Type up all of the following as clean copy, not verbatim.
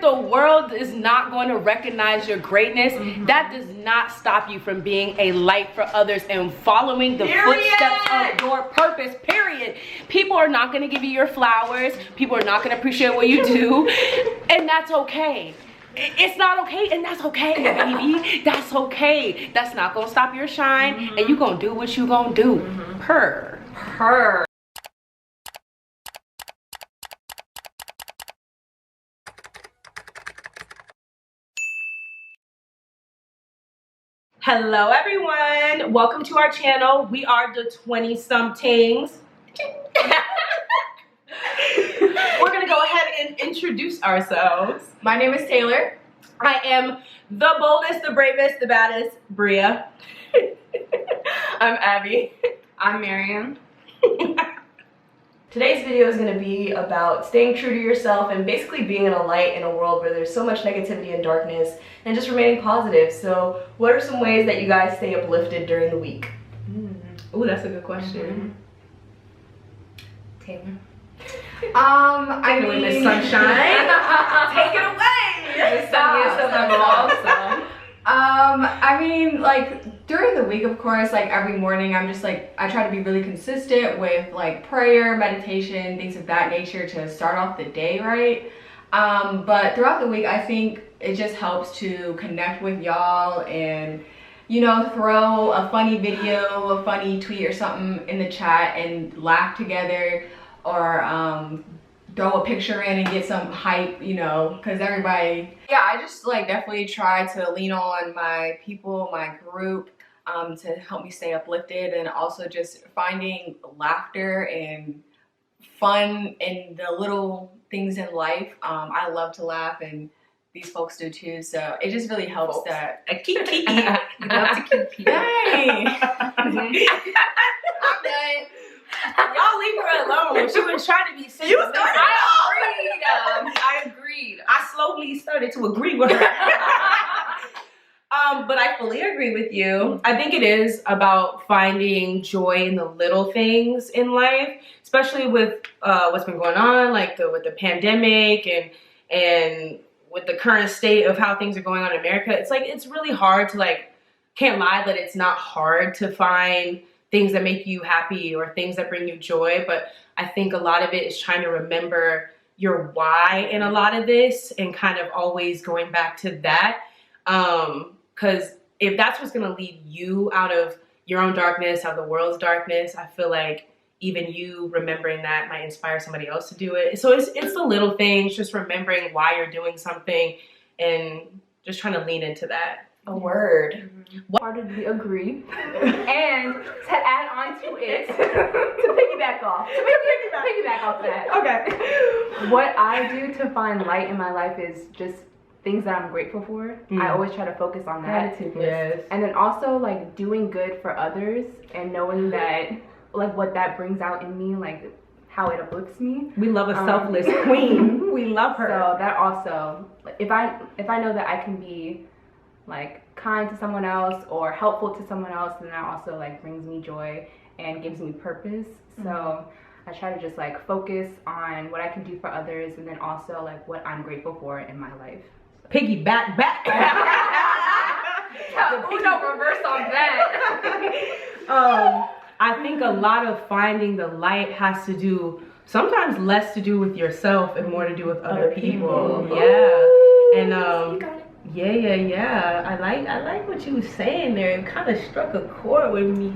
the world is not going to recognize your greatness, that does not stop you from being a light for others and following the footsteps of your purpose, period. People are not going to give you your flowers. People are not going to appreciate what you do. And that's okay. It's not okay, and that's okay, baby. That's okay. That's not going to stop your shine, and you going to do what you going to do. Purr. Hello everyone, welcome to our channel. We are the 20-somethings. We're gonna go ahead and introduce ourselves. My name is Taylor. I am the boldest, the bravest, the baddest, Bria. I'm Abby. I'm Mariam. Today's video is going to be about staying true to yourself and basically being in a light in a world where there's so much negativity and darkness, and just remaining positive. So what are some ways that you guys stay uplifted during the week? Ooh, that's a good question. Taylor. I mean, Miss Sunshine. Take it away. The sun is so involved, so. I mean, like, during the week, of course, like, every morning, I'm just, like, I try to be really consistent with, like, prayer, meditation, things of that nature to start off the day, right? But throughout the week, I think it just helps to connect with y'all and, you know, throw a funny video, a funny tweet or something in the chat and laugh together, or, throw a picture in and get some hype, you know, because everybody, yeah, I just like definitely try to lean on my people, my group, to help me stay uplifted, and also just finding laughter and fun in the little things in life. I love to laugh, and these folks do too, so it just really helps that. We love to keep Hey. I'm done. Y'all leave her alone. She was trying to be serious. I agreed. I slowly started to agree with her. But I fully agree with you. I think it is about finding joy in the little things in life, especially with what's been going on, like with the pandemic and with the current state of how things are going on in America. It's like, it's really hard to, like, can't lie that it's not hard to find things that make you happy or things that bring you joy. But I think a lot of it is trying to remember your why in a lot of this and kind of always going back to that. Because if that's what's going to lead you out of your own darkness, out of the world's darkness, I feel like even you remembering that might inspire somebody else to do it. So it's the little things, just remembering why you're doing something and just trying to lean into that. A word. Wholeheartedly agree. And to add on to it, to piggyback off that. Okay. What I do to find light in my life is just things that I'm grateful for. I always try to focus on that. Yes. And then also, like, doing good for others and knowing that, like, what that brings out in me, like, how it uplifts me. We love a selfless queen. We love her. So that also, if I know that I can be, like, kind to someone else or helpful to someone else, then that also, like, brings me joy and gives me purpose. So I try to just, like, focus on what I can do for others, and then also, like, what I'm grateful for in my life. Piggyback back. Uno reverse on that. I think a lot of finding the light has to do, sometimes less to do with yourself and more to do with other people. Yeah. And yeah. I like what you was saying there. It kind of struck a chord with me.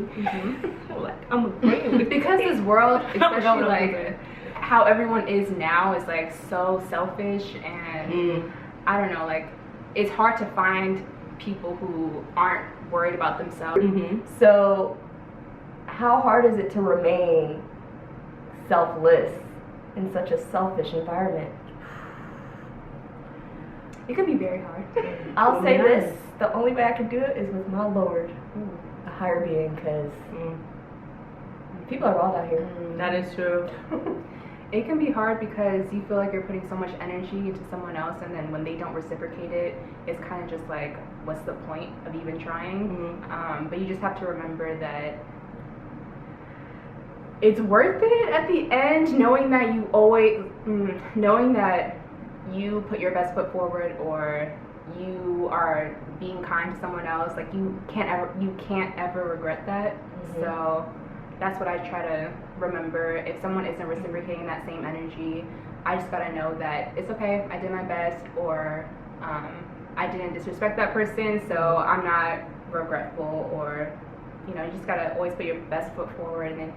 Like, I'm agreeing with because this world, especially like how everyone is now, is like so selfish, and I don't know, like, it's hard to find people who aren't worried about themselves. So how hard is it to remain selfless in such a selfish environment? It can be very hard. I'll say this, the only way I can do it is with my Lord, a higher being, because people are wrong out here. That is true. It can be hard because you feel like you're putting so much energy into someone else, and then when they don't reciprocate it, it's kind of just like, what's the point of even trying? But you just have to remember that it's worth it at the end, knowing that you always, knowing that you put your best foot forward, or you are being kind to someone else, like you can't ever regret that. So that's what I try to remember. If someone isn't reciprocating that same energy, I just gotta know that it's okay, I did my best, or I didn't disrespect that person, so I'm not regretful. Or you just gotta always put your best foot forward, and then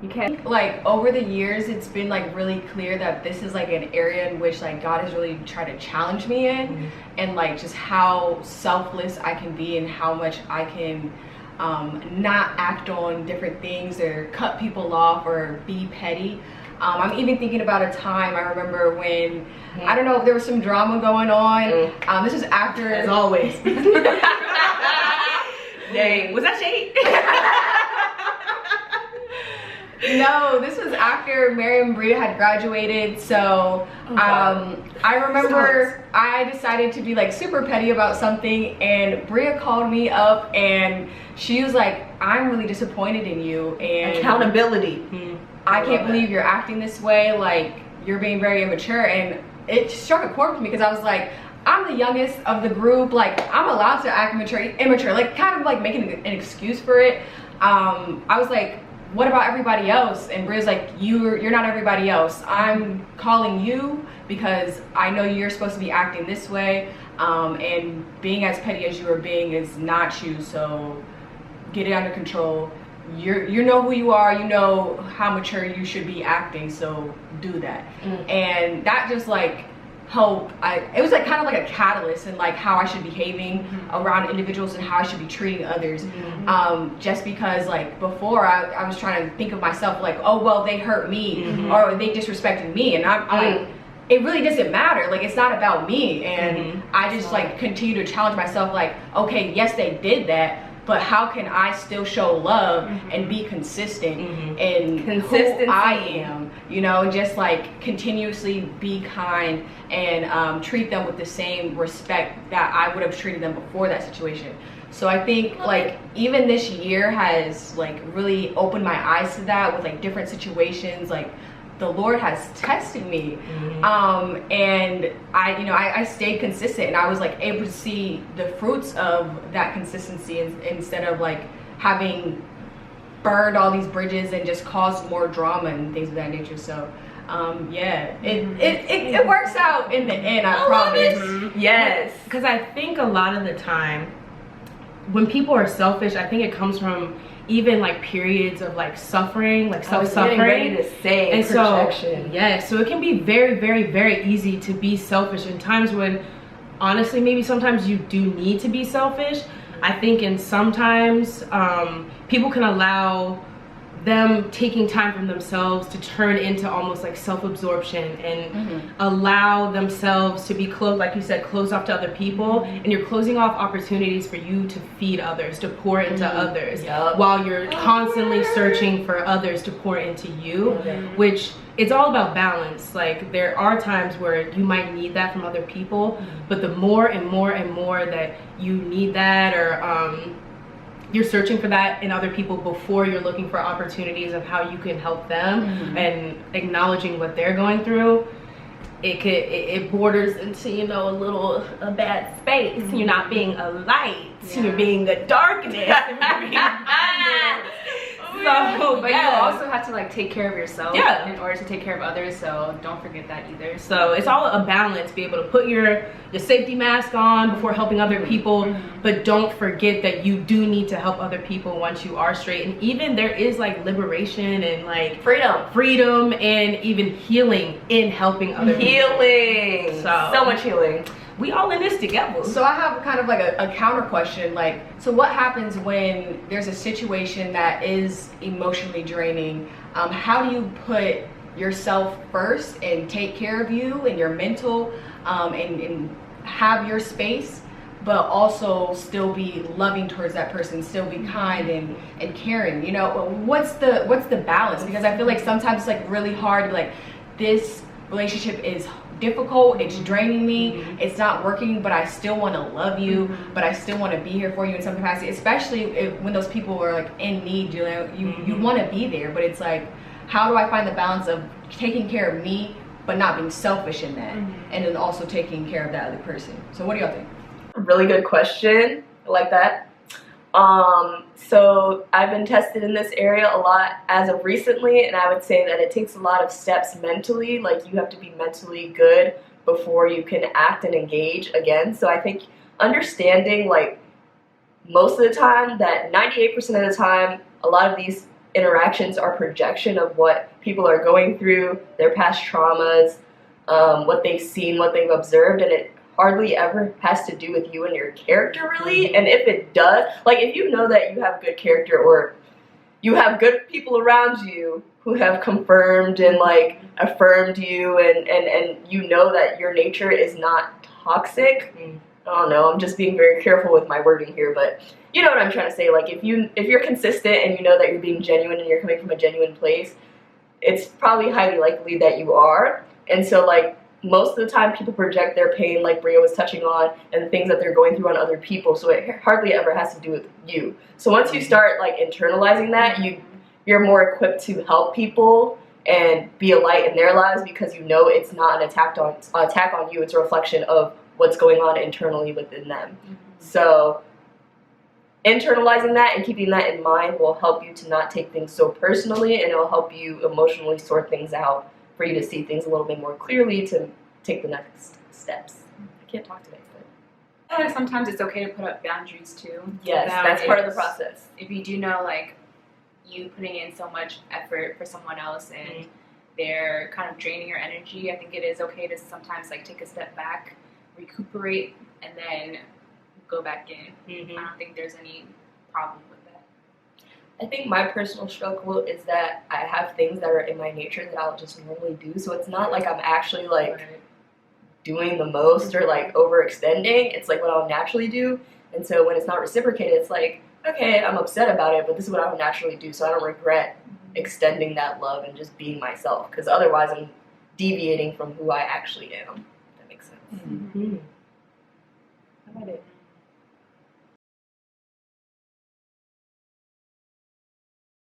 you can't. Like over the years, it's been like really clear that this is like an area in which like God has really tried to challenge me in, and like just how selfless I can be and how much I can not act on different things or cut people off or be petty. I'm even thinking about a time I remember when, I don't know, there was some drama going on. This was after. As always. Dang, was that shade? No, this was after Mary and Bria had graduated. So I remember I decided to be like super petty about something, and Bria called me up and she was like, I'm really disappointed in you, and Accountability. I can't believe you're acting this way, like you're being very immature. And it struck a chord with me because I was like, I'm the youngest of the group, like I'm allowed to act immature, like kind of like making an excuse for it. I was like, what about everybody else? And Bria's like, you're not everybody else. I'm calling you because I know you're supposed to be acting this way, and being as petty as you are being is not you, so get it under control. You know who you are, you know how mature you should be acting, so do that. And that just like helped. It was like kind of like a catalyst in like how I should be behaving around individuals and how I should be treating others. Just because like before I was trying to think of myself like, oh well, they hurt me or they disrespected me, and I'm like, it really doesn't matter, like it's not about me. And I just like continue to challenge myself like, okay, yes they did that, but how can I still show love and be consistent in who I am, just like continuously be kind and treat them with the same respect that I would have treated them before that situation. So I think like even this year has like really opened my eyes to that with like different situations. Like the Lord has tested me, and I stayed consistent, and I was like able to see the fruits of that consistency instead of like having burned all these bridges and just caused more drama and things of that nature. So it works out in the end, I promise. Yes, because I think a lot of the time when people are selfish, I think it comes from even like periods of like suffering, like self-suffering. Ready to say and projection. So it can be very, very, very easy to be selfish in times when honestly maybe sometimes you do need to be selfish. I think in sometimes people can allow them taking time from themselves to turn into almost like self-absorption and allow themselves to be closed, like you said, closed off to other people, and you're closing off opportunities for you to feed others, to pour into others, while you're constantly searching for others to pour into you, which it's all about balance. Like there are times where you might need that from other people, but the more and more and more that you need that, or you're searching for that in other people before you're looking for opportunities of how you can help them and acknowledging what they're going through, it borders into a bad space. You're not being a light, you're being a darkness. But you also have to like take care of yourself in order to take care of others, so don't forget that either. So it's all a balance. Be able to put your safety mask on before helping other people, but don't forget that you do need to help other people once you are straight. And even there is like liberation and like freedom and even healing in helping other people. So much healing. We all in this together. So I have kind of like a counter question, like, so what happens when there's a situation that is emotionally draining? How do you put yourself first and take care of you and your mental and have your space, but also still be loving towards that person, still be kind and caring? What's the balance? Because I feel like sometimes it's like really hard to be like, this relationship is difficult, it's draining me, it's not working, but I still want to love you, but I still want to be here for you in some capacity, especially when those people are like in need. You want to be there, but it's like, how do I find the balance of taking care of me but not being selfish in that, and then also taking care of that other person. So what do y'all think? Really good question. I like that. So I've been tested in this area a lot as of recently, and I would say that it takes a lot of steps mentally. Like, you have to be mentally good before you can act and engage again. So I think understanding, like, most of the time, that 98% of the time, a lot of these interactions are projection of what people are going through, their past traumas, what they've seen, what they've observed, and it hardly ever has to do with you and your character, really. And if it does, like, if you know that you have good character, or you have good people around you who have confirmed and, like, affirmed you, and you know that your nature is not toxic. I don't know, I'm just being very careful with my wording here, but you know what I'm trying to say. Like, if you're consistent and you know that you're being genuine and you're coming from a genuine place, it's probably highly likely that you are. And so, like, most of the time people project their pain, like Bria was touching on, and the things that they're going through on other people, so it hardly ever has to do with you. So once you start, like, internalizing that, you're more equipped to help people and be a light in their lives, because you know it's not an attack on you, it's a reflection of what's going on internally within them. So internalizing that and keeping that in mind will help you to not take things so personally, and it'll help you emotionally sort things out, for you to see things a little bit more clearly to take the next steps. I can't talk today, but I feel like sometimes it's okay to put up boundaries too. yes, that's part of the process. If you do know, like, you putting in so much effort for someone else and they're kind of draining your energy, I think it is okay to sometimes, like, take a step back, recuperate, and then go back in. I don't think there's any problem with that. I think my personal struggle is that I have things that are in my nature that I'll just normally do, so it's not like I'm actually, like, doing the most or, like, overextending. It's like what I'll naturally do, and so when it's not reciprocated, it's like, okay, I'm upset about it, but this is what I would naturally do, so I don't regret extending that love and just being myself, because otherwise I'm deviating from who I actually am. If that makes sense.